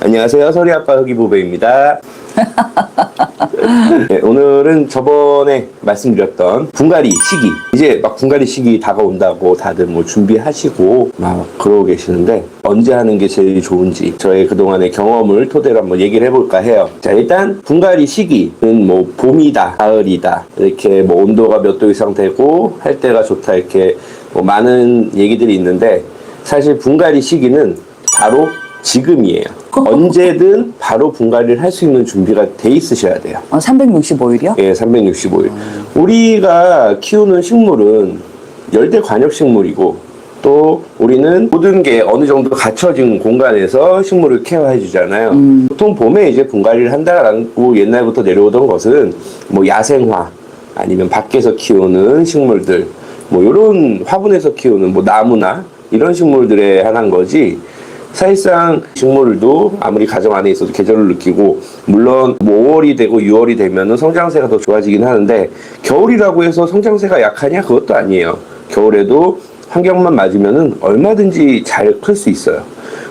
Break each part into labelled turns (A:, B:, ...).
A: 안녕하세요. 서리아빠 흑이보배입니다. 네, 오늘은 저번에 말씀드렸던 분갈이 시기, 이제 막 분갈이 시기 다가온다고 다들 뭐 준비하시고 막 그러고 계시는데 언제 하는 게 제일 좋은지 저의 그동안의 경험을 토대로 한번 얘기를 해볼까 해요. 자, 일단 분갈이 시기는 뭐 봄이다, 가을이다, 이렇게 뭐 온도가 몇 도 이상 되고 할 때가 좋다, 이렇게 뭐 많은 얘기들이 있는데 사실 분갈이 시기는 바로 지금이에요. 언제든 바로 분갈이를 할 수 있는 준비가 돼 있으셔야 돼요.
B: 365일이요?
A: 예, 365일. 우리가 키우는 식물은 열대 관엽 식물이고 또 우리는 모든 게 어느 정도 갖춰진 공간에서 식물을 케어해 주잖아요. 보통 봄에 이제 분갈이를 한다라고 옛날부터 내려오던 것은 뭐 야생화 아니면 밖에서 키우는 식물들 뭐 이런 화분에서 키우는 뭐 나무나 이런 식물들에 한한 거지. 사실상 식물도 아무리 가정 안에 있어도 계절을 느끼고 물론 뭐 5월이 되고 6월이 되면은 성장세가 더 좋아지긴 하는데 겨울이라고 해서 성장세가 약하냐? 그것도 아니에요. 겨울에도 환경만 맞으면은 얼마든지 잘 클 수 있어요.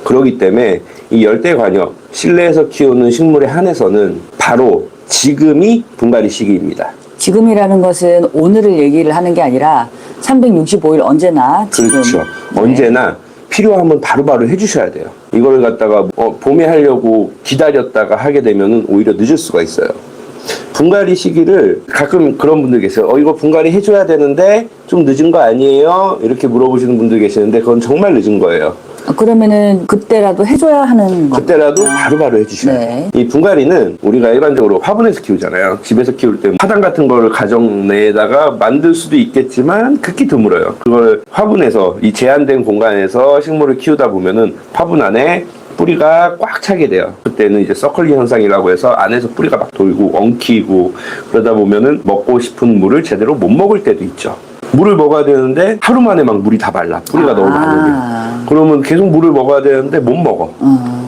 A: 그렇기 때문에 이 열대관엽 실내에서 키우는 식물에 한해서는 바로 지금이 분갈이 시기입니다.
B: 지금이라는 것은 오늘을 얘기를 하는 게 아니라 365일 언제나 지금.
A: 그렇죠.
B: 네.
A: 언제나 필요하면 바로바로 해주셔야 돼요. 이걸 갖다가 봄에 하려고 기다렸다가 하게 되면은 오히려 늦을 수가 있어요. 분갈이 시기를 가끔 그런 분들 계세요. 이거 분갈이 해줘야 되는데 좀 늦은 거 아니에요? 이렇게 물어보시는 분들 계시는데 그건 정말 늦은 거예요.
B: 그러면은 그때라도 해줘야 하는 거.
A: 그때라도 바로바로 해주셔야 돼요.
B: 네.
A: 이 분갈이는 우리가 일반적으로 화분에서 키우잖아요. 집에서 키울 때 화단 같은 거를 가정 내에다가 만들 수도 있겠지만 극히 드물어요. 그걸 화분에서 이 제한된 공간에서 식물을 키우다 보면은 화분 안에 뿌리가 꽉 차게 돼요. 그때는 이제 서클링 현상이라고 해서 안에서 뿌리가 막 돌고 엉키고 그러다 보면은 먹고 싶은 물을 제대로 못 먹을 때도 있죠. 물을 먹어야 되는데 하루 만에 막 물이 다 말라. 뿌리가 너무 많으면. 그러면 계속 물을 먹어야 되는데 못 먹어.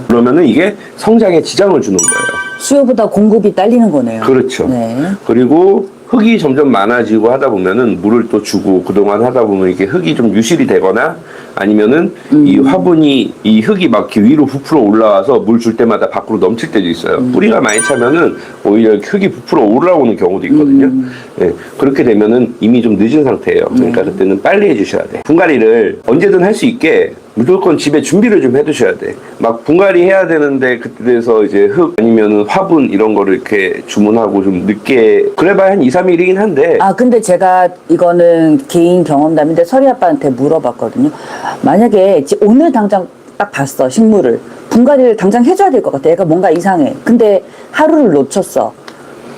A: 그러면은 이게 성장에 지장을 주는 거예요.
B: 수요보다 공급이 딸리는 거네요.
A: 그렇죠.
B: 네.
A: 그리고 흙이 점점 많아지고 하다 보면은 물을 또 주고 그동안 하다 보면 이게 흙이 좀 유실이 되거나 아니면은 이 화분이 이 흙이 막 이렇게 위로 부풀어 올라와서 물 줄 때마다 밖으로 넘칠 때도 있어요. 뿌리가 많이 차면은 오히려 흙이 부풀어 올라오는 경우도 있거든요. 예, 그렇게 되면은 이미 좀 늦은 상태예요. 그러니까 그때는 빨리 해주셔야 돼. 분갈이를 언제든 할 수 있게 무조건 집에 준비를 좀 해두셔야 돼. 막 분갈이 해야 되는데 그때 돼서 이제 흙 아니면 화분 이런 거를 이렇게 주문하고 좀 늦게 그래봐야 한 2, 3일이긴 한데
B: 근데 제가 이거는 개인 경험담인데 서리 아빠한테 물어봤거든요. 만약에 오늘 당장 딱 봤어, 식물을. 분갈이를 당장 해줘야 될 것 같아. 얘가 뭔가 이상해. 근데 하루를 놓쳤어.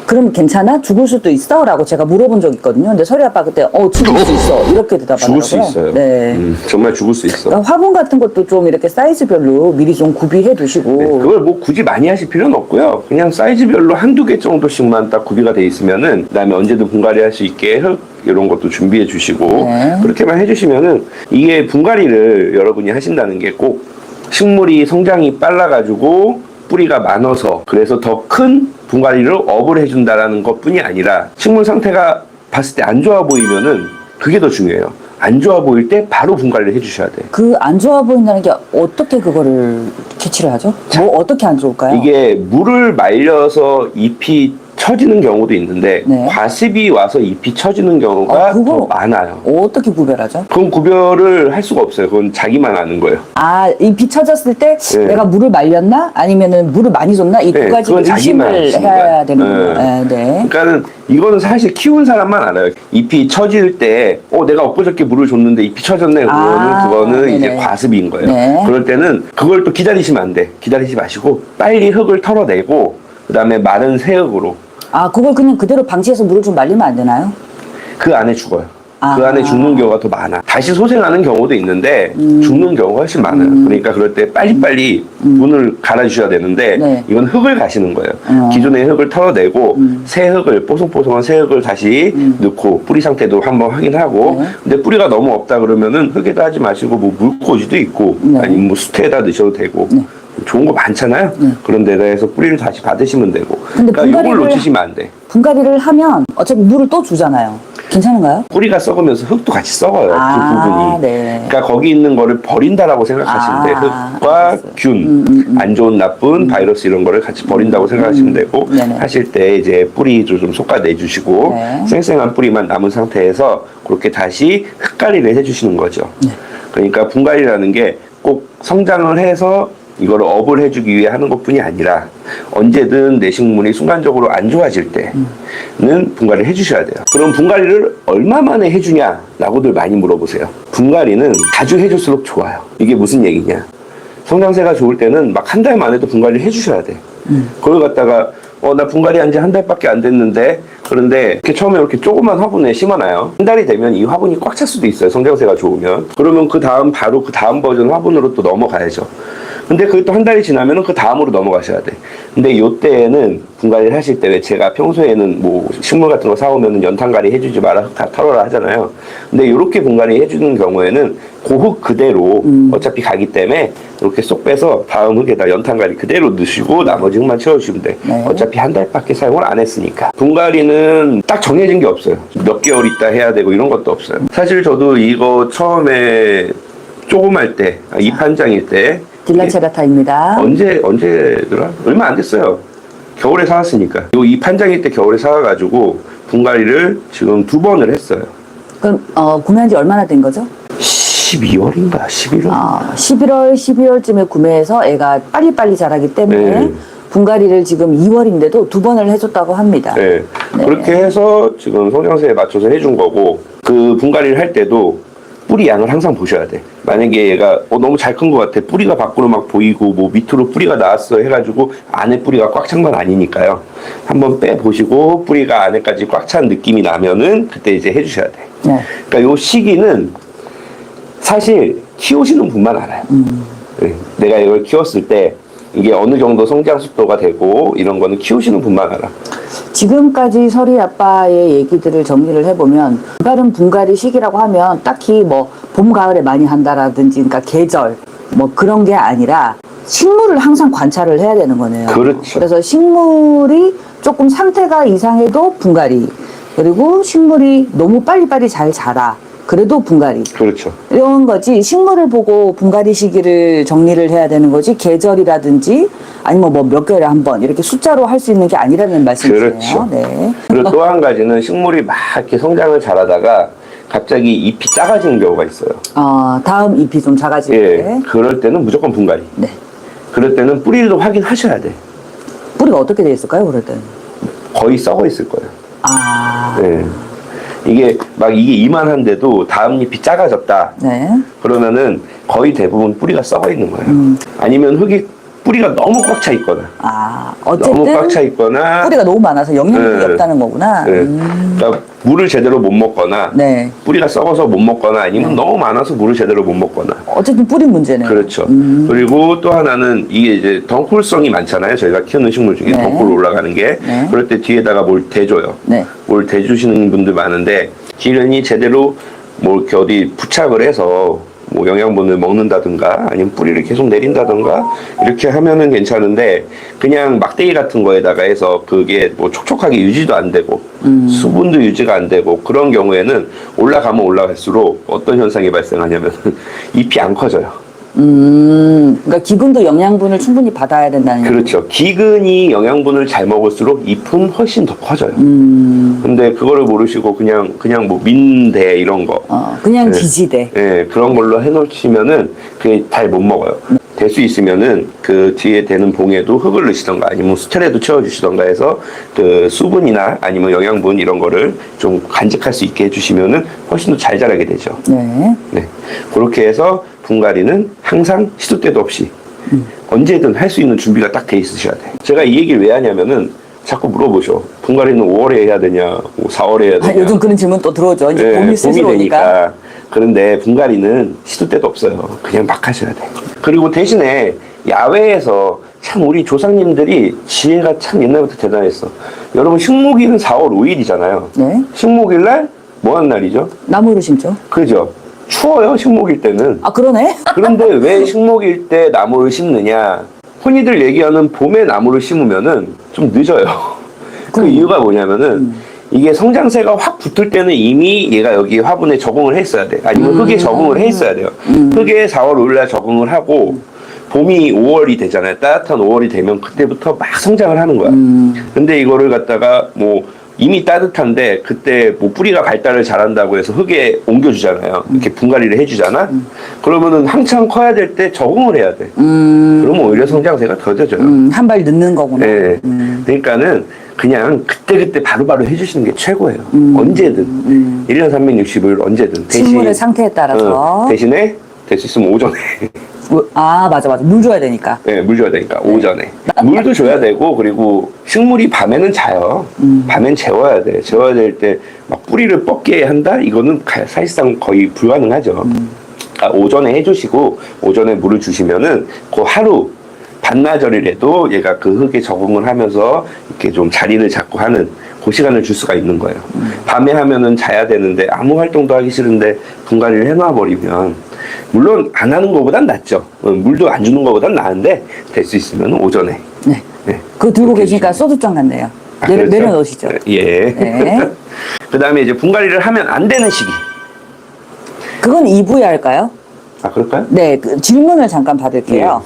B: 그럼 괜찮아? 죽을 수도 있어? 라고 제가 물어본 적 있거든요. 근데 서리 아빠 그때 죽을 수 있어. 이렇게 대답하더라고요.
A: 죽을 수 있어요.
B: 네.
A: 정말 죽을 수 있어.
B: 그러니까 화분 같은 것도 좀 이렇게 사이즈별로 미리 좀 구비해 두시고.
A: 네, 그걸 뭐 굳이 많이 하실 필요는 없고요. 그냥 사이즈별로 한두 개 정도씩만 딱 구비가 돼 있으면은 그다음에 언제든 분갈이 할 수 있게 흙 이런 것도 준비해 주시고
B: 네.
A: 그렇게만 해주시면은 이게 분갈이를 여러분이 하신다는 게 꼭 식물이 성장이 빨라가지고 뿌리가 많아서 그래서 더 큰 분갈이를 업을 해준다라는 것뿐이 아니라 식물 상태가 봤을 때 안 좋아 보이면은 그게 더 중요해요. 안 좋아 보일 때 바로 분갈이를 해주셔야 돼.
B: 그 안 좋아 보인다는 게 어떻게 그거를 캐치를 하죠? 뭐 어떻게 안 좋을까요?
A: 이게 물을 말려서 잎이 처지는 경우도 있는데
B: 네.
A: 과습이 와서 잎이 처지는 경우가 더 많아요.
B: 어떻게 구별하죠?
A: 그건 구별을 할 수가 없어요. 그건 자기만 아는 거예요.
B: 잎이 처졌을 때
A: 네.
B: 내가 물을 말렸나? 아니면은 물을 많이 줬나? 이 두
A: 네,
B: 가지
A: 그건 자기만
B: 의심을
A: 아시는
B: 해야
A: 거예요.
B: 되는
A: 네.
B: 거예요. 네.
A: 그러니까는 이거는 사실 키운 사람만 알아요. 잎이 처질 때 내가 엊그저께 물을 줬는데 잎이 처졌네. 그거는
B: 네네.
A: 이제 과습인 거예요.
B: 네.
A: 그럴 때는 그걸 또 기다리시면 안 돼. 기다리지 마시고 빨리 흙을 털어내고 그다음에 마른 새 흙으로
B: 그걸 그냥 그대로 방치해서 물을 좀 말리면 안 되나요?
A: 그 안에 죽어요. 그 안에 죽는 경우가 더 많아. 다시 소생하는 경우도 있는데 죽는 경우가 훨씬 많아요. 그러니까 그럴 때 빨리빨리 문을 갈아주셔야 되는데
B: 네.
A: 이건 흙을 가시는 거예요. 기존의 흙을 털어내고 새 흙을 뽀송뽀송한 새 흙을 다시 넣고 뿌리 상태도 한번 확인하고
B: 네.
A: 근데 뿌리가 너무 없다 그러면은 흙에다 하지 마시고 뭐 물꽂이도 있고
B: 네.
A: 아니면 뭐 수태에다 넣으셔도 되고
B: 네.
A: 좋은 거 많잖아요. 그런 데다 해서 뿌리를 다시 받으시면 되고.
B: 근데
A: 그러니까 이걸 놓치시면 안 돼.
B: 분갈이를 하면 어차피 물을 또 주잖아요. 괜찮은가요?
A: 뿌리가 썩으면서 흙도 같이 썩어요. 그 부분이.
B: 네.
A: 그러니까 거기 있는 거를 버린다라고 생각하시면 돼요. 흙과
B: 알겠어요.
A: 균, 안 좋은 나쁜 바이러스 이런 거를 같이 버린다고 생각하시면 되고
B: 네네.
A: 하실 때 이제 뿌리도 좀 솎아내주시고
B: 네.
A: 생생한 뿌리만 남은 상태에서 그렇게 다시 흙갈이를 해주시는 거죠.
B: 네.
A: 그러니까 분갈이라는 게 꼭 성장을 해서 이거를 업을 해주기 위해 하는 것뿐이 아니라 언제든 내 식물이 순간적으로 안 좋아질 때는 분갈이를 해주셔야 돼요. 그럼 분갈이를 얼마 만에 해주냐라고들 많이 물어보세요. 분갈이는 자주 해줄수록 좋아요. 이게 무슨 얘기냐? 성장세가 좋을 때는 막 한 달 만에도 분갈이를 해주셔야 돼. 그걸 갖다가 나 분갈이 한 지 한 달밖에 안 됐는데 그런데 이렇게 처음에 이렇게 조그만 화분에 심어놔요. 한 달이 되면 이 화분이 꽉 찰 수도 있어요. 성장세가 좋으면. 그러면 그 다음 바로 그 다음 버전 화분으로 또 넘어가야죠. 근데 그게 또 한 달이 지나면은 그 다음으로 넘어가셔야 돼. 근데 요때는 분갈이를 하실 때 왜 제가 평소에는 뭐 식물 같은 거 사오면은 연탄갈이 해주지 마라 흙 다 털어라 하잖아요. 근데 요렇게 분갈이 해주는 경우에는 그 흙 그대로 어차피 가기 때문에 이렇게 쏙 빼서 다음 흙에다 연탄갈이 그대로 넣으시고 나머지 흙만 채워주시면 돼.
B: 네.
A: 어차피 한 달밖에 사용을 안 했으니까. 분갈이는 딱 정해진 게 없어요. 몇 개월 있다 해야 되고 이런 것도 없어요. 사실 저도 이거 처음에 조그말 때, 잎한장일 때
B: 딜라체라타입니다.
A: 언제더라? 얼마 안 됐어요. 겨울에 사왔으니까. 요 잎 한 장일 때 겨울에 사와가지고 분갈이를 지금 2번을 했어요.
B: 그럼 구매한 지 얼마나 된 거죠?
A: 12월인가 11월?
B: 11월, 12월쯤에 구매해서 애가 빨리빨리 자라기 때문에
A: 네.
B: 분갈이를 지금 2월인데도 2번을 해줬다고 합니다.
A: 네.
B: 네.
A: 그렇게 해서 지금 성장세에 맞춰서 해준 거고 그 분갈이를 할 때도 뿌리 양을 항상 보셔야 돼. 만약에 얘가 너무 잘 큰 것 같아. 뿌리가 밖으로 막 보이고 뭐 밑으로 뿌리가 나왔어 해가지고 안에 뿌리가 꽉 찬 건 아니니까요. 한번 빼보시고 뿌리가 안에까지 꽉 찬 느낌이 나면은 그때 이제 해주셔야 돼.
B: 네.
A: 그러니까 요 시기는 사실 키우시는 분만 알아요. 네. 내가 이걸 키웠을 때 이게 어느 정도 성장 속도가 되고 이런 거는 키우시는 분만 알아.
B: 지금까지 설이 아빠의 얘기들을 정리를 해보면 분갈은 분갈이 시기라고 하면 딱히 뭐 봄, 가을에 많이 한다라든지 그러니까 계절 뭐 그런 게 아니라 식물을 항상 관찰을 해야 되는 거네요.
A: 그렇죠.
B: 그래서 식물이 조금 상태가 이상해도 분갈이 그리고 식물이 너무 빨리빨리 잘 자라 그래도 분갈이
A: 그렇죠.
B: 이런 거지 식물을 보고 분갈이 시기를 정리를 해야 되는 거지 계절이라든지 아니면 뭐 몇 개월에 한 번 이렇게 숫자로 할 수 있는 게 아니라는 말씀이시네요.
A: 그렇죠.
B: 네.
A: 그리고 또 한 가지는 식물이 막 이렇게 성장을 잘하다가 갑자기 잎이 작아지는 경우가 있어요.
B: 다음 잎이 좀 작아질
A: 예,
B: 때
A: 그럴 때는 무조건 분갈이.
B: 네.
A: 그럴 때는 뿌리도 확인하셔야 돼.
B: 뿌리가 어떻게 돼 있을까요? 그럴 때는
A: 거의 썩어 있을 거예요. 네. 이게 이만한데도 다음 잎이 작아졌다.
B: 네.
A: 그러면은 거의 대부분 뿌리가 썩어 있는 거예요. 아니면 뿌리가 너무 꽉 차 있거나.
B: 어쨌든
A: 너무 꽉 차 있거나.
B: 뿌리가 너무 많아서 영양분이
A: 네.
B: 없다는 거구나.
A: 네. 그러니까 물을 제대로 못 먹거나.
B: 네.
A: 뿌리가 썩어서 못 먹거나 아니면 너무 많아서 물을 제대로 못 먹거나.
B: 어쨌든 뿌리 문제네요.
A: 그렇죠. 그리고 또 하나는 이게 이제 덩쿨성이 많잖아요. 저희가 키우는 식물 중에
B: 네.
A: 덩쿨 올라가는 게.
B: 네.
A: 그럴 때 뒤에다가 뭘 대줘요.
B: 네.
A: 뭘 대주시는 분들 많은데 기른이 제대로 뭐 이렇게 어디 부착을 해서 뭐 영양분을 먹는다든가 아니면 뿌리를 계속 내린다든가 이렇게 하면은 괜찮은데 그냥 막대기 같은 거에다가 해서 그게 뭐 촉촉하게 유지도 안 되고 수분도 유지가 안 되고 그런 경우에는 올라가면 올라갈수록 어떤 현상이 발생하냐면 잎이 안 커져요.
B: 그러니까 기근도 영양분을 충분히 받아야 된다는
A: 그렇죠. 기근이 영양분을 잘 먹을수록 잎은 훨씬 더 커져요. 근데 그거를 모르시고 그냥 뭐 민대 이런 거.
B: 그냥
A: 네.
B: 기지대.
A: 네, 그런 걸로 해놓으시면은 그게 잘 못 먹어요. 될 수 있으면은 그 뒤에 되는 봉에도 흙을 넣으시던가 아니면 수태라도 채워주시던가 해서 그 수분이나 아니면 영양분 이런 거를 좀 간직할 수 있게 해주시면은 훨씬 더 잘 자라게 되죠.
B: 네.
A: 네. 그렇게 해서 분갈이는 항상 시도 때도 없이 언제든 할 수 있는 준비가 딱 돼 있으셔야 돼. 제가 이 얘기를 왜 하냐면은 자꾸 물어보셔. 분갈이는 5월에 해야 되냐, 4월에 해야 되냐.
B: 요즘 그런 질문 또 들어오죠. 이제
A: 네,
B: 봄이 슬슬 오니까.
A: 그런데 분갈이는 시도 때도 없어요. 그냥 막 하셔야 돼. 그리고 대신에 야외에서 참 우리 조상님들이 지혜가 참 옛날부터 대단했어. 여러분 식목일은 4월 5일이잖아요.
B: 네.
A: 식목일 날 뭐 하는 날이죠?
B: 나무를 심죠.
A: 그죠? 추워요 식목일 때는.
B: 그러네.
A: 그런데 왜 식목일 때 나무를 심느냐? 흔히들 얘기하는 봄에 나무를 심으면은 좀 늦어요. 그 이유가 뭐냐면은 이게 성장세가 확 붙을 때는 이미 얘가 여기 화분에 적응을 했어야 돼. 아니면 흙에 적응을 했어야 돼요. 흙에 4월 5일날 적응을 하고 봄이 5월이 되잖아요. 따뜻한 5월이 되면 그때부터 막 성장을 하는 거야. 근데 이거를 갖다가 뭐 이미 따뜻한데 그때 뭐 뿌리가 발달을 잘한다고 해서 흙에 옮겨주잖아요. 이렇게 분갈이를 해주잖아. 그러면은 한창 커야 될 때 적응을 해야 돼. 그러면 오히려 성장세가 더뎌져요.
B: 한 발 늦는 거구나.
A: 네. 그러니까는 그냥 그때그때 바로바로 해주시는 게 최고예요. 언제든. 1년 360일 언제든.
B: 식물의 상태에 따라서.
A: 대신에 될 수 있으면 오전에.
B: 아, 맞아. 물 줘야 되니까.
A: 네, 물 줘야 되니까 오전에. 물도 줘야 되고 그리고 식물이 밤에는 자요. 밤엔 재워야 돼. 재워야 될 때 막 뿌리를 뻗게 한다? 이거는 사실상 거의 불가능하죠. 오전에 해주시고 오전에 물을 주시면은 그 하루 반나절이라도 얘가 그 흙에 적응을 하면서 이렇게 좀 자리를 잡고 하는 그 시간을 줄 수가 있는 거예요. 밤에 하면은 자야 되는데 아무 활동도 하기 싫은데 분갈이를 해놔 버리면 물론 안 하는 것보단 낫죠. 물도 안 주는 것보단 나은데 될 수 있으면 오전에.
B: 네.
A: 네.
B: 그거 들고 계시니까 소주잔 같네요.
A: 그렇죠?
B: 내려놓으시죠.
A: 예.
B: 네.
A: 그 다음에 이제 분갈이를 하면 안 되는 시기.
B: 그건 2부에 할까요?
A: 아, 그럴까요?
B: 네, 그 질문을 잠깐 받을게요.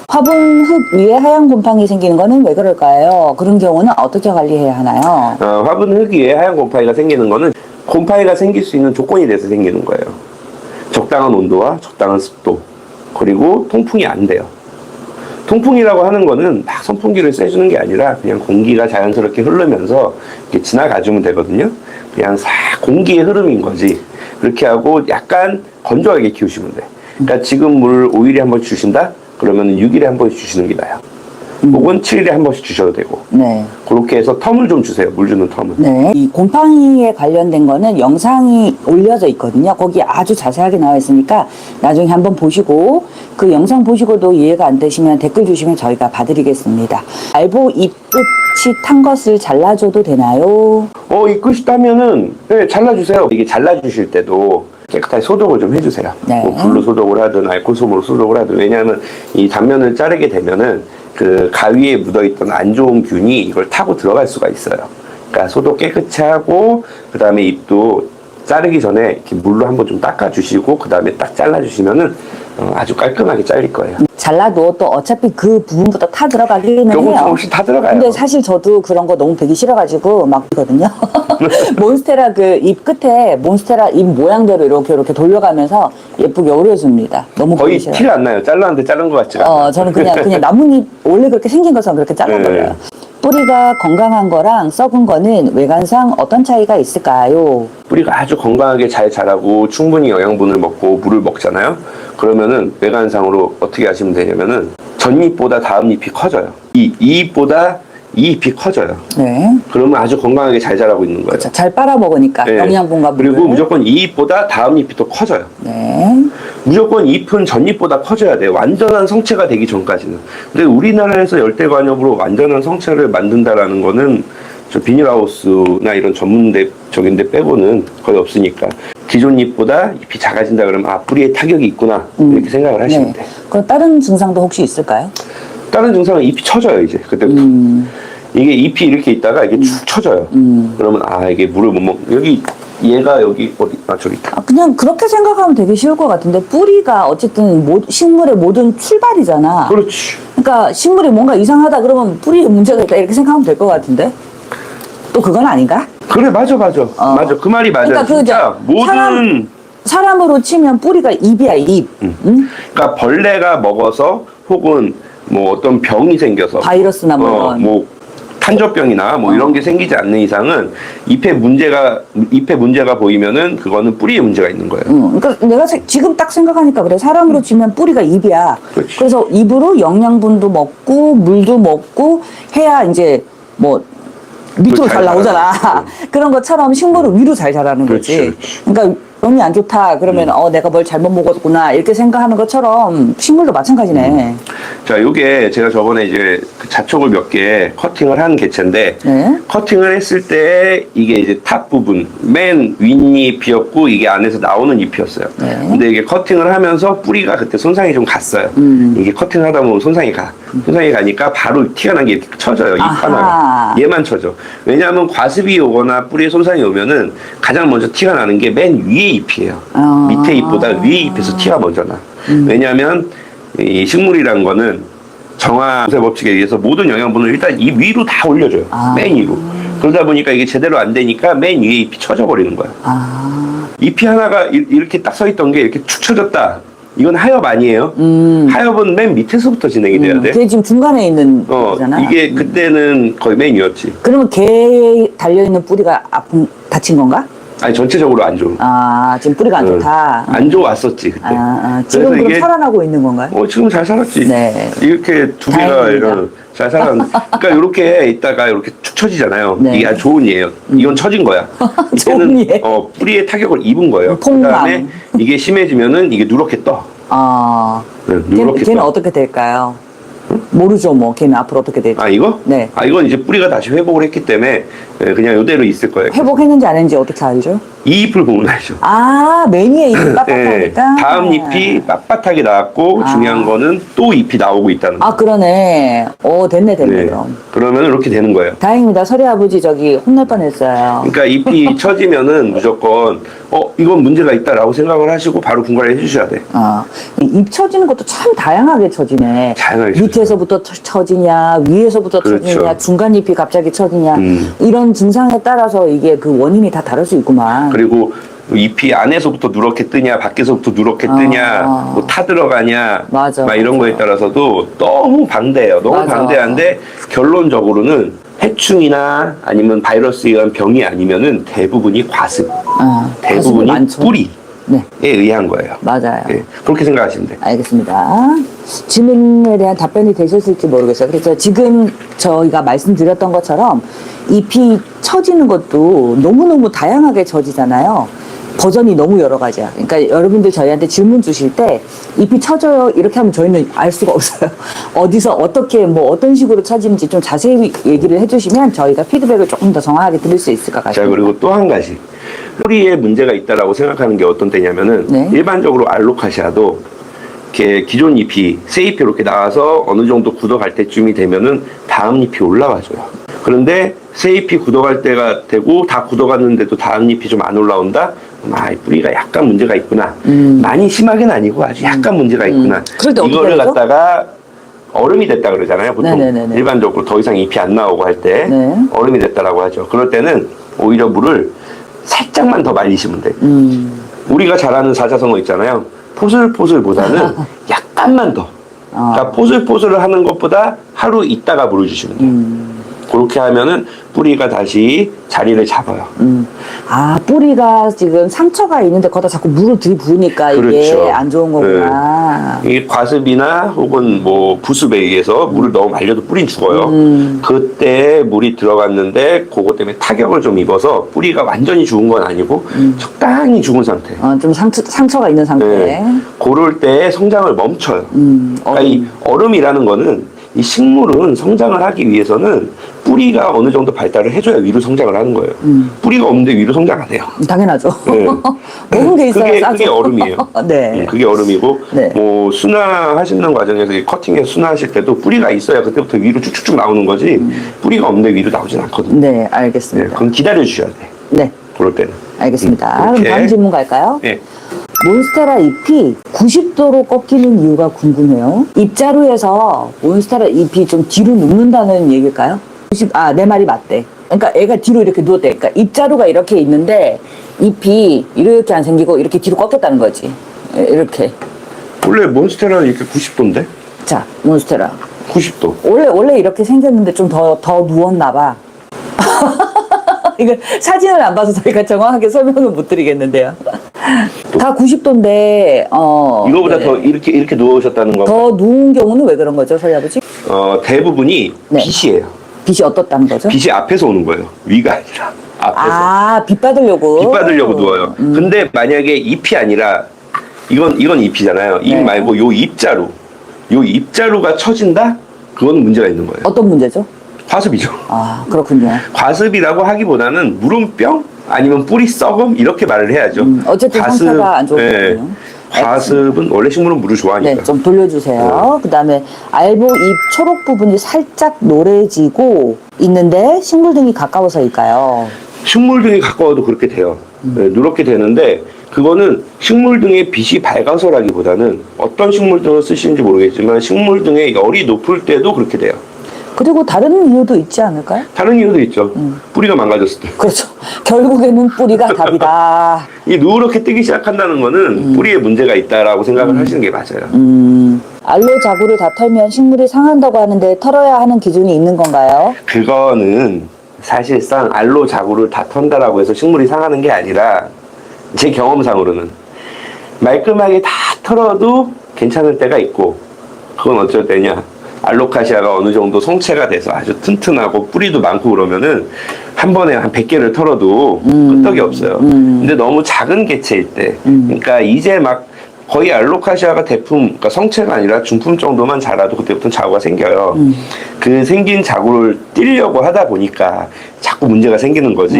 B: 화분 흙 위에 하얀 곰팡이 생기는 거는 왜 그럴까요? 그런 경우는 어떻게 관리해야 하나요?
A: 화분 흙 위에 하얀 곰팡이가 생기는 거는 곰팡이가 생길 수 있는 조건이 돼서 생기는 거예요. 적당한 온도와 적당한 습도, 그리고 통풍이 안 돼요. 통풍이라고 하는 거는 막 선풍기를 쐬주는 게 아니라 그냥 공기가 자연스럽게 흐르면서 이렇게 지나가주면 되거든요. 그냥 싹 공기의 흐름인 거지. 그렇게 하고 약간 건조하게 키우시면 돼. 그러니까 지금 물 5일에 한 번씩 주신다? 그러면 6일에 한 번씩 주시는 게 나아요. 혹은 7일에 한 번씩 주셔도 되고.
B: 네.
A: 그렇게 해서 텀을 좀 주세요. 물 주는 텀을.
B: 네. 이 곰팡이에 관련된 거는 영상이 올려져 있거든요. 거기 아주 자세하게 나와 있으니까 나중에 한번 보시고 그 영상 보시고도 이해가 안 되시면 댓글 주시면 저희가 봐드리겠습니다. 알보 잎 끝이 탄 것을 잘라줘도 되나요?
A: 이 끝이 따면은 네, 잘라주세요. 이게 잘라주실 때도 깨끗하게 소독을 좀 해주세요.
B: 네.
A: 뭐 불로 소독을 하든 알코올솜으로 소독을 하든. 왜냐하면 이 단면을 자르게 되면은 그 가위에 묻어있던 안 좋은 균이 이걸 타고 들어갈 수가 있어요. 그러니까 소독 깨끗이 하고 그 다음에 잎도 자르기 전에 이렇게 물로 한번 좀 닦아주시고 그 다음에 딱 잘라주시면은 아주 깔끔하게 잘릴 거예요.
B: 잘라도 또 어차피 그 부분부터 타 들어가기는 해요.
A: 조금씩 다 들어가요.
B: 근데 사실 저도 그런 거 너무 보기 싫어가지고 막 이거든요. 몬스테라 그 잎 끝에 몬스테라 잎 모양대로 이렇게 돌려가면서 예쁘게 어려줍니다. 너무
A: 거의
B: 보기 싫어요.
A: 티가 안 나요. 잘랐는데 자른 것 같지가 않아요.
B: 저는 그냥 나뭇잎 원래 그렇게 생긴 것처럼 그렇게 잘라버려요.
A: 네.
B: 뿌리가 건강한 거랑 썩은 거는 외관상 어떤 차이가 있을까요?
A: 뿌리가 아주 건강하게 잘 자라고 충분히 영양분을 먹고 물을 먹잖아요. 그러면은 외관상으로 어떻게 하시면 되냐면은 전잎보다 다음 잎이 커져요. 이 잎보다 이 잎이 커져요.
B: 네.
A: 그러면 아주 건강하게 잘 자라고 있는 거예요.
B: 잘 빨아먹으니까
A: 네.
B: 영양분과 물을.
A: 그리고 무조건 이 잎보다 다음 잎이 더 커져요.
B: 네.
A: 무조건 잎은 전잎보다 커져야 돼요. 완전한 성체가 되기 전까지는. 근데 우리나라에서 열대관엽으로 완전한 성체를 만든다라는 거는 저 비닐하우스나 이런 전문적인 데 빼고는 거의 없으니까 기존 잎보다 잎이 작아진다 그러면 뿌리에 타격이 있구나 이렇게 생각을 하시면 돼요.
B: 그럼 다른 증상도 혹시 있을까요?
A: 다른 증상은 잎이 처져요 이제 그때부터. 이게 잎이 이렇게 있다가 이게 축 처져요. 그러면 이게 물을 못 먹. 얘가 여기 어디 저기 있다.
B: 그냥 그렇게 생각하면 되게 쉬울 것 같은데 뿌리가 어쨌든 식물의 모든 출발이잖아.
A: 그렇지.
B: 그러니까 식물이 뭔가 이상하다 그러면 뿌리에 문제가 있다 이렇게 생각하면 될 것 같은데 또 그건 아닌가?
A: 그래 맞아. 맞아 그 말이 맞아.
B: 그러니까
A: 진짜 모든
B: 사람으로 치면 뿌리가 잎이야 잎. 응?
A: 그러니까 벌레가 먹어서 혹은 뭐 어떤 병이 생겨서
B: 바이러스나
A: 뭐 탄저병이나 뭐 이런 게 생기지 않는 이상은 잎에 문제가 보이면은 그거는 뿌리에 문제가 있는 거예요.
B: 그러니까 내가 지금 딱 생각하니까 그래. 사람으로 치면 뿌리가 잎이야.
A: 그렇지.
B: 그래서 잎으로 영양분도 먹고 물도 먹고 해야 이제 뭐 밑으로 잘 나오잖아. 그런 것처럼 식물은 위로 잘 자라는 거지.
A: 그렇지.
B: 그러니까 몸이 안 좋다 그러면 내가 뭘 잘못 먹었구나 이렇게 생각하는 것처럼 식물도 마찬가지네.
A: 자, 요게 제가 저번에 이제 그 자촉을 몇 개 커팅을 한 개체인데
B: 네.
A: 커팅을 했을 때 이게 이제 탑 부분 맨 윗잎이었고 이게 안에서 나오는 잎이었어요.
B: 네.
A: 근데 이게 커팅을 하면서 뿌리가 그때 손상이 좀 갔어요. 이게 커팅을 하다 보면 손상이 가. 손상이 가니까 바로 티가 난 게 이렇게 쳐져요. 잎
B: 아하.
A: 하나가. 얘만 쳐져. 왜냐하면 과습이 오거나 뿌리에 손상이 오면은 가장 먼저 티가 나는 게 맨 위에 잎이에요. 밑에 잎보다 위에 잎에서 티가 먼저 나. 왜냐하면 이 식물이란 거는 정화세 법칙에 의해서 모든 영양분을 일단 이 위로 다 올려줘요. 맨 위로. 그러다 보니까 이게 제대로 안 되니까 맨 위에 잎이 쳐져 버리는 거야. 잎이 하나가 이렇게 딱 서 있던 게 이렇게 축 처졌다. 이건 하엽 아니에요. 하엽은 맨 밑에서부터 진행이 돼야 돼.
B: 그게 지금 중간에 있는 거잖아.
A: 이게 그때는 거의 맨 위였지.
B: 그러면 개 달려있는 뿌리가 다친 건가?
A: 아니 전체적으로 안 좋은.
B: 지금 뿌리가 안 좋다.
A: 안 좋았었지 그때.
B: 지금
A: 그래서
B: 그럼 살아나고 있는 건가요?
A: 지금 잘 살았지.
B: 네.
A: 이렇게 두 개가
B: 다행입니다.
A: 이런 잘 살았는데, 그러니까 이렇게 있다가 이렇게 축 처지잖아요.
B: 네.
A: 이게 아주 좋은 예예요. 이건 처진 거야.
B: 좋은
A: 이때는,
B: 예.
A: 뿌리에 타격을 입은 거예요.
B: 폭망.
A: 그다음에 이게 심해지면은 이게 누렇게 떠. 네, 누렇게
B: 걔는
A: 떠.
B: 어떻게 될까요? 모르죠, 뭐. 걔는 앞으로 어떻게 될지.
A: 이거?
B: 네.
A: 이건 이제 뿌리가 다시 회복을 했기 때문에 그냥 이대로 있을 거예요.
B: 회복했는지 안 했는지 어떻게 알죠?
A: 이 잎을 보면 알죠.
B: 매니에 잎이
A: 네,
B: 빳빳하니까.
A: 다음 잎이 빳빳하게 나왔고 중요한 거는 또 잎이 나오고 있다는 거.
B: 그러네. 됐네,
A: 네.
B: 그럼.
A: 그러면 이렇게 되는 거예요.
B: 다행입니다. 서리 아버지 혼날 뻔했어요.
A: 그러니까 잎이 처지면은 무조건 이건 문제가 있다라고 생각을 하시고 바로 분갈이 해주셔야 돼.
B: 잎 처지는 것도 참 다양하게 처지네.
A: 다양하게
B: 밑에서부터 처지냐, 위에서부터
A: 그렇죠.
B: 처지냐, 중간 잎이 갑자기 처지냐, 이런 증상에 따라서 이게 그 원인이 다 다를 수 있구만.
A: 그리고 잎이 안에서부터 누렇게 뜨냐, 밖에서부터 누렇게 뜨냐, 뭐 타 들어가냐,
B: 맞아,
A: 막 이런
B: 맞아.
A: 거에 따라서도 너무 방대해요. 너무
B: 맞아.
A: 방대한데 결론적으로는 해충이나 아니면 바이러스에 의한 병이 아니면은 대부분이 과습, 대부분이
B: 많죠.
A: 뿌리에
B: 네,
A: 의한 거예요.
B: 맞아요.
A: 예, 그렇게 생각하시면 돼요.
B: 알겠습니다. 질문에 대한 답변이 되셨을지 모르겠어요. 그래서 지금 저희가 말씀드렸던 것처럼 잎이 처지는 것도 너무너무 다양하게 처지잖아요. 버전이 너무 여러 가지야. 그러니까 여러분들 저희한테 질문 주실 때 잎이 처져요 이렇게 하면 저희는 알 수가 없어요. 어디서 어떻게 어떤 식으로 처지는지 좀 자세히 얘기를 해주시면 저희가 피드백을 조금 더 정확하게 드릴 수 있을 것
A: 자,
B: 같아요.
A: 그리고 또 한 가지. 뿌리에 문제가 있다라고 생각하는 게 어떤 때냐면은
B: 네.
A: 일반적으로 알로카시아도 이렇게 기존 잎이 새 잎이 이렇게 나와서 어느 정도 굳어갈 때쯤이 되면은 다음 잎이 올라와줘요. 그런데 새 잎이 굳어갈 때가 되고 다 굳어갔는데도 다음 잎이 좀 안 올라온다? 이 뿌리가 약간 문제가 있구나. 많이 심하게는 아니고 아주 약간 문제가 있구나.
B: 그럴 때 어떻게
A: 이거를
B: 하죠?
A: 갖다가 얼음이 됐다 그러잖아요. 보통
B: 네네네네.
A: 일반적으로 더 이상 잎이 안 나오고 할 때
B: 네.
A: 얼음이 됐다라고 하죠. 그럴 때는 오히려 물을 살짝만 더 말리시면 돼요. 우리가 잘 아는 사자성어 있잖아요. 포슬포슬보다는 약간만 더. 그러니까 포슬포슬을 하는 것보다 하루 있다가 물을 주시면 돼요. 그렇게 하면은 뿌리가 다시 자리를 잡아요.
B: 뿌리가 지금 상처가 있는데 거기다 자꾸 물을 들이부으니까 이게
A: 그렇죠.
B: 안 좋은 거구나.
A: 이게 과습이나 혹은 뭐 부습에 의해서 물을 너무 말려도 뿌리는 죽어요. 그때 물이 들어갔는데 그것 때문에 타격을 좀 입어서 뿌리가 완전히 죽은 건 아니고 적당히 죽은 상태.
B: 좀 상처가 있는 상태.
A: 네. 그럴 때 성장을 멈춰요. 그러니까 이 얼음이라는 거는 이 식물은 성장을 하기 위해서는 뿌리가 어느 정도 발달을 해줘야 위로 성장을 하는 거예요. 뿌리가 없는데 위로 성장 안 해요.
B: 당연하죠.
A: 네.
B: 먹은 게 있어야 싸죠.
A: 그게 얼음이에요.
B: 네.
A: 그게 얼음이고,
B: 네.
A: 뭐, 순화하시는 과정에서 이 커팅해서 순화하실 때도 뿌리가 있어야 그때부터 위로 쭉쭉쭉 나오는 거지, 뿌리가 없는데 위로 나오진 않거든요.
B: 네,
A: 네,
B: 알겠습니다.
A: 그건 기다려주셔야 돼.
B: 네,
A: 그럴 때는.
B: 알겠습니다. 그럼
A: 이렇게.
B: 다음 질문 갈까요?
A: 네.
B: 몬스테라 잎이 90도로 꺾이는 이유가 궁금해요. 잎자루에서 몬스테라 잎이 좀 뒤로 눕는다는 얘기일까요? 내 말이 맞대. 그러니까 애가 뒤로 이렇게 누웠대. 그러니까 잎자루가 이렇게 있는데 잎이 이렇게 안 생기고 이렇게 뒤로 꺾였다는 거지. 이렇게.
A: 원래 몬스테라는 이렇게 90도인데?
B: 자, 몬스테라.
A: 90도.
B: 원래 이렇게 생겼는데 좀 더 누웠나 봐. 이거 사진을 안 봐서 저희가 정확하게 설명을 못 드리겠는데요. 다 90도인데,
A: 이거보다
B: 네네.
A: 더 이렇게 누우셨다는 거.
B: 더 누운 경우는 왜 그런 거죠, 저희 아버지?
A: 대부분이
B: 네.
A: 빛이에요.
B: 빛이 어떻다는 거죠?
A: 빛이 앞에서 오는 거예요. 위가 아니라. 앞에서.
B: 빛 받으려고.
A: 빛 받으려고 누워요. 근데 만약에 잎이 아니라 이건 잎이잖아요. 잎
B: 네.
A: 말고 요 잎자루가 처진다? 그건 문제가 있는 거예요.
B: 어떤 문제죠?
A: 과습이죠.
B: 그렇군요.
A: 과습이라고 하기보다는 물음병 아니면 뿌리 썩음 이렇게 말을 해야죠.
B: 어쨌든 상태가 안 좋은 거군요.
A: 과습은 원래 식물은 물을 좋아하니까.
B: 네, 좀 돌려주세요. 그다음에 알보 잎 초록 부분이 살짝 노래지고 있는데 식물 등이 가까워서일까요?
A: 식물 등이 가까워도 그렇게 돼요. 네, 누렇게 되는데 그거는 식물 등의 빛이 밝아서라기보다는 어떤 식물 등을 쓰시는지 모르겠지만 식물 등의 열이 높을 때도 그렇게 돼요.
B: 그리고 다른 이유도 있지 않을까요?
A: 다른 이유도 있죠. 뿌리가 망가졌을 때.
B: 그렇죠. 결국에는 뿌리가 답이다.
A: 이 누렇게 뜨기 시작한다는 거는 뿌리에 문제가 있다라고 생각을 하시는 게 맞아요.
B: 알로 자구를 다 털면 식물이 상한다고 하는데 털어야 하는 기준이 있는 건가요?
A: 그거는 사실상 알로 자구를 다 턴다라고 해서 식물이 상하는 게 아니라 제 경험상으로는 말끔하게 다 털어도 괜찮을 때가 있고 그건 어쩔 때냐 알로카시아가 어느 정도 성체가 돼서 아주 튼튼하고 뿌리도 많고 그러면은 한 번에 한 100개를 털어도 끄떡이 없어요. 근데 너무 작은 개체일 때 그러니까 이제 막 거의 알로카시아가 대품, 그러니까 성체가 아니라 중품 정도만 자라도 그때부터 자구가 생겨요. 그 생긴 자구를 띄려고 하다 보니까 자꾸 문제가 생기는 거지.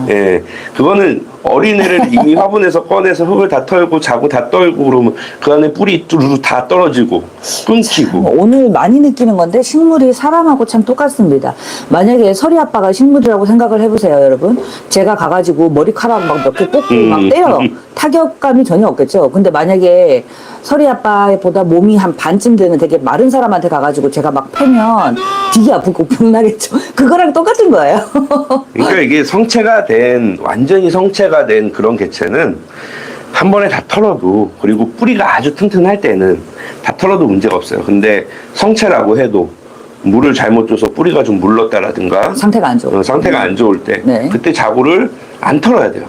A: 예, 그거는 어린애를 이미 화분에서 꺼내서 흙을 다 털고 자구 다 떨고 그러면 그 안에 뿌리 뚜루루 다 떨어지고 끊기고.
B: 오늘 많이 느끼는 건데 식물이 사람하고 참 똑같습니다. 만약에 설이 아빠가 식물이라고 생각을 해보세요, 여러분. 제가 가가지고 머리카락 막 몇 개 뽑고 막 때려요. 타격감이 전혀 없겠죠. 근데 만약에 설이 아빠보다 몸이 한 반쯤 되는 되게 마른 사람한테 가가지고 제가 막 패면 되게 아프고 병나겠죠. 그거랑 똑같은 거예요.
A: 그러니까 이게 성체가 된, 완전히 성체가 된 그런 개체는 한 번에 다 털어도, 그리고 뿌리가 아주 튼튼할 때는 다 털어도 문제가 없어요. 근데 성체라고 해도 물을 잘못 줘서 뿌리가 좀 물렀다라든가
B: 상태가 안 좋아.
A: 상태가 안 좋을 때
B: 네.
A: 그때 자구를 안 털어야 돼요.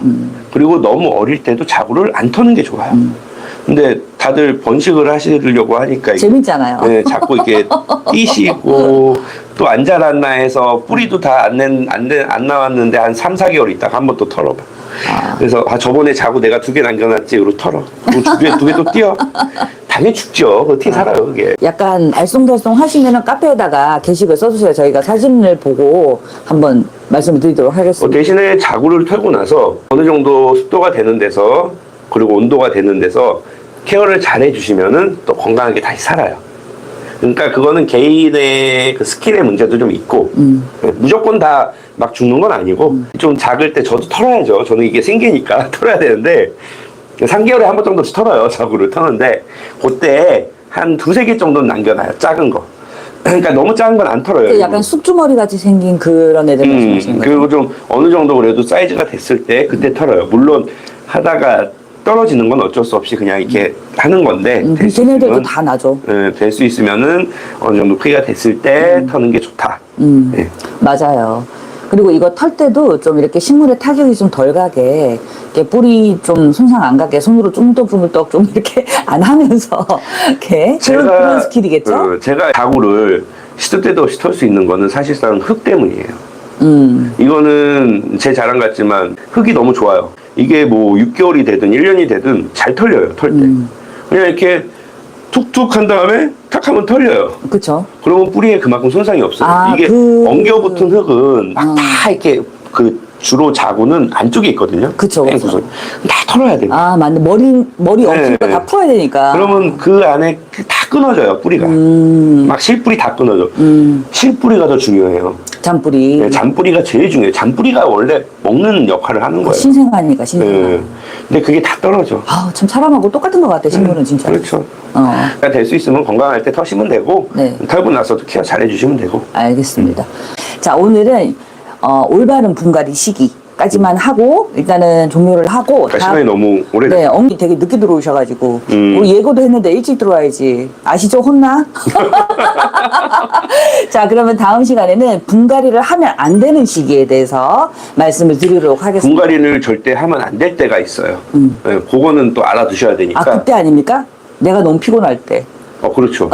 A: 그리고 너무 어릴 때도 자구를 안 터는 게 좋아요. 근데 다들 번식을 하시려고 하니까
B: 재밌잖아요.
A: 네, 자꾸 이렇게 뛰시고 또 안 자랐나 해서 뿌리도 다 안 나왔는데 한 3, 4개월 있다가 한 번 또 털어봐. 그래서 저번에 자구 내가 2개 남겨놨지 이러고 털어. 그리고 두 개 또 띄어. 당연히 죽죠. 어떻게 살아요 그게.
B: 약간 알쏭달쏭 하시면은 카페에다가 게시글 써주세요. 저희가 사진을 보고 한번 말씀을 드리도록 하겠습니다.
A: 대신에 자구를 털고 나서 어느 정도 습도가 되는 데서 그리고 온도가 되는 데서 케어를 잘 해주시면은 또 건강하게 다시 살아요. 그러니까 그거는 개인의 그 스킬의 문제도 좀 있고 무조건 다 막 죽는 건 아니고 좀 작을 때 저도 털어야죠. 저는 이게 생기니까 털어야 되는데 3개월에 한 번 정도씩 털어요. 자구를 터는데 그때 한 2-3개 정도는 남겨놔요. 작은 거. 그러니까 너무 작은 건 안 털어요.
B: 약간 쑥주머리 같이 생긴 그런 애들 말씀하시는 거죠?
A: 그리고 좀 어느 정도 그래도 사이즈가 됐을 때 그때 털어요. 물론 하다가 떨어지는 건 어쩔 수 없이 그냥 이렇게 하는 건데
B: 걔네들도 다 나죠.
A: 될 수 있으면은 어느 정도 크기가 됐을 때 터는 게 좋다. 네.
B: 맞아요. 그리고 이거 털 때도 좀 이렇게 식물에 타격이 좀 덜 가게, 이렇게 뿌리 좀 손상 안 가게, 손으로 쭈물떡쭈물떡 좀 이렇게 안 하면서, 이렇게. 그런 스킬이겠죠?
A: 제가 자구를 시도 때도 없이 털 수 있는 거는 사실상 흙 때문이에요. 이거는 제 자랑 같지만 흙이 너무 좋아요. 이게 뭐 6개월이 되든 1년이 되든 잘 털려요, 털 때. 그냥 이렇게 툭툭 한 다음에 탁 하면 털려요.
B: 그쵸.
A: 그러면 뿌리에 그만큼 손상이 없어요. 이게 엉겨붙은 흙은 막 다 이렇게 주로 자구는 안쪽에 있거든요.
B: 그쵸.
A: 다 털어야 돼요.
B: 맞네. 머리 엉킨 거 다 풀어야 되니까.
A: 그러면 그 안에 다 끊어져요, 뿌리가. 막 실뿌리 다 끊어져. 실뿌리가 더 중요해요.
B: 잔뿌리.
A: 네, 잔뿌리가 제일 중요해요. 잔뿌리가 원래 먹는 역할을 하는 거예요.
B: 신생아니까, 신생아.
A: 네. 근데 그게 다 떨어져.
B: 참 사람하고 똑같은 것 같아, 식물은 진짜.
A: 그렇죠. 그러니까 될 수 있으면 건강할 때 터시면 되고,
B: 네.
A: 털고 나서도 케어 잘 해주시면 되고.
B: 알겠습니다. 자, 오늘은 올바른 분갈이 시기까지만 하고 일단은 종료를 하고
A: 그러니까 시간이 너무 오래됐어요.
B: 네, 엉이 되게 늦게 들어오셔가지고 우리 예고도 했는데 일찍 들어와야지. 아시죠? 혼나? 자, 그러면 다음 시간에는 분갈이를 하면 안 되는 시기에 대해서 말씀을 드리도록 하겠습니다.
A: 분갈이를 절대 하면 안 될 때가 있어요. 네, 그거는 또 알아두셔야 되니까.
B: 그때 아닙니까? 내가 너무 피곤할 때.
A: 그렇죠.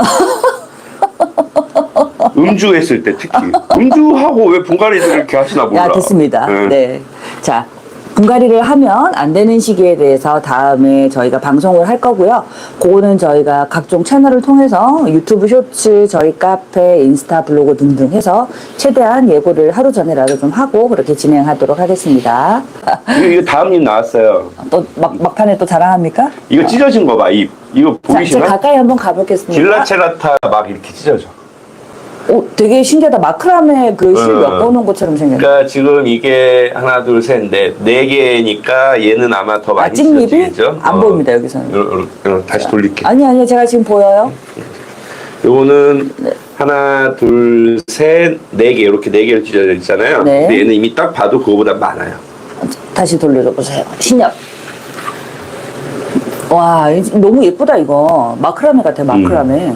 A: 음주했을 때 특히. 음주하고 왜 분갈이를 이렇게 하시나 몰라.
B: 됐습니다. 네. 자, 분갈이를 하면 안 되는 시기에 대해서 다음에 저희가 방송을 할 거고요. 그거는 저희가 각종 채널을 통해서 유튜브 쇼츠, 저희 카페, 인스타, 블로그 등등 해서 최대한 예고를 하루 전에라도 좀 하고 그렇게 진행하도록 하겠습니다.
A: 이거 다음 님 나왔어요.
B: 또 막판에 또 자랑합니까?
A: 이거 찢어진 거 봐, 잎. 이거
B: 자, 제가
A: 보이시나?
B: 가까이 한번 가보겠습니다.
A: 딜라체라타 막 이렇게 찢어져.
B: 오, 되게 신기하다. 마크라메 그 실 몇 번 온 것처럼 생겼네.
A: 그러니까 지금 이게 하나, 둘, 셋, 넷, 4개니까 얘는 아마 더 많이
B: 찐잎이
A: 찢어지겠죠?
B: 안 보입니다, 여기서는.
A: 다시 돌릴게.
B: 아니, 제가 지금 보여요.
A: 요거는 하나, 둘, 셋, 4개 이렇게 4개로 찢어져 있잖아요.
B: 네.
A: 근데 얘는 이미 딱 봐도 그거보다 많아요.
B: 다시 돌려줘 보세요. 신nhập. 와, 너무 예쁘다, 이거. 마크라메 같아, 마크라메.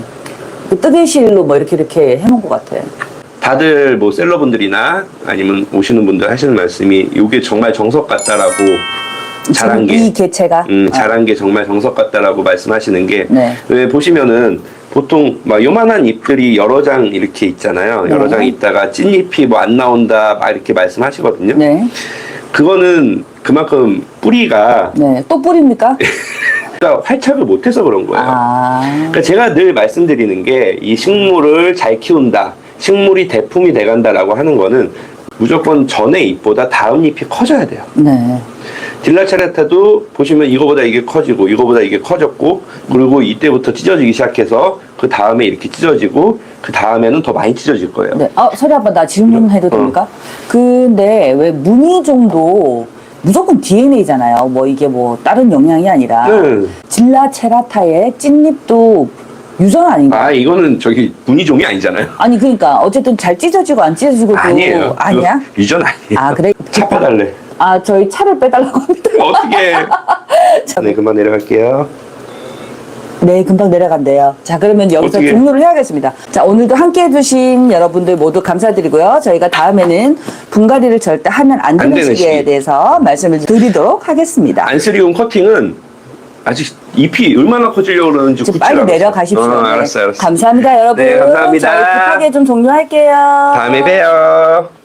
B: 그 뜨개실로 뭐 이렇게 해놓은 것 같아.
A: 다들 뭐 셀러분들이나 아니면 오시는 분들 하시는 말씀이 이게 정말 정석 같다라고 잘한 게
B: 이 개체가?
A: 잘한 게 정말 정석 같다라고 말씀하시는 게
B: 네.
A: 왜 보시면은 보통 막 요만한 잎들이 여러 장 이렇게 있잖아요. 여러
B: 네.
A: 장 있다가 찐잎이 뭐 안 나온다 막 이렇게 말씀하시거든요.
B: 네.
A: 그거는 그만큼 뿌리가
B: 네. 또 뿌립니까?
A: 활착을 못해서 그런 거예요.
B: 아.
A: 그러니까 제가 늘 말씀드리는 게 이 식물을 잘 키운다, 식물이 대품이 돼간다라고 하는 거는 무조건 전의 잎보다 다음 잎이 커져야 돼요.
B: 네.
A: 딜라체라타도 보시면 이거보다 이게 커지고 이거보다 이게 커졌고 그리고 이때부터 찢어지기 시작해서 그 다음에 이렇게 찢어지고 그 다음에는 더 많이 찢어질 거예요.
B: 네. 서리 아빠, 나 질문해도 됩니까? 근데 왜 무늬종도 무조건 DNA잖아요. 뭐 이게 뭐 다른 영향이 아니라.
A: 네.
B: 딜라체라타의 찐잎도 유전 아닌가?
A: 아 이거는 저기 무늬종이 아니잖아요.
B: 아니 그러니까 어쨌든 잘 찢어지고 안 찢어지고도
A: 아니에요.
B: 아니야?
A: 그거 유전 아니에요.
B: 아 그래?
A: 차 빼달래.
B: 아 저희 차를 빼달라고 합니다.
A: 어떻게? 네 그만 내려갈게요.
B: 네 금방 내려간대요. 자 그러면 여기서
A: 어떻게?
B: 종료를 해야겠습니다. 자 오늘도 함께 해주신 여러분들 모두 감사드리고요. 저희가 다음에는 분갈이를 절대 하면 안 되는
A: 되는
B: 시기에
A: 시기.
B: 대해서 말씀을 드리도록 하겠습니다.
A: 안스리움 커팅은 아직 잎이 얼마나 커지려고 그러는지
B: 지금
A: 굳지
B: 빨리
A: 않았어요.
B: 내려가십시오. 네.
A: 알았어요.
B: 감사합니다 여러분.
A: 네, 감사합니다.
B: 저희 급하게 좀 종료할게요.
A: 다음에 봬요.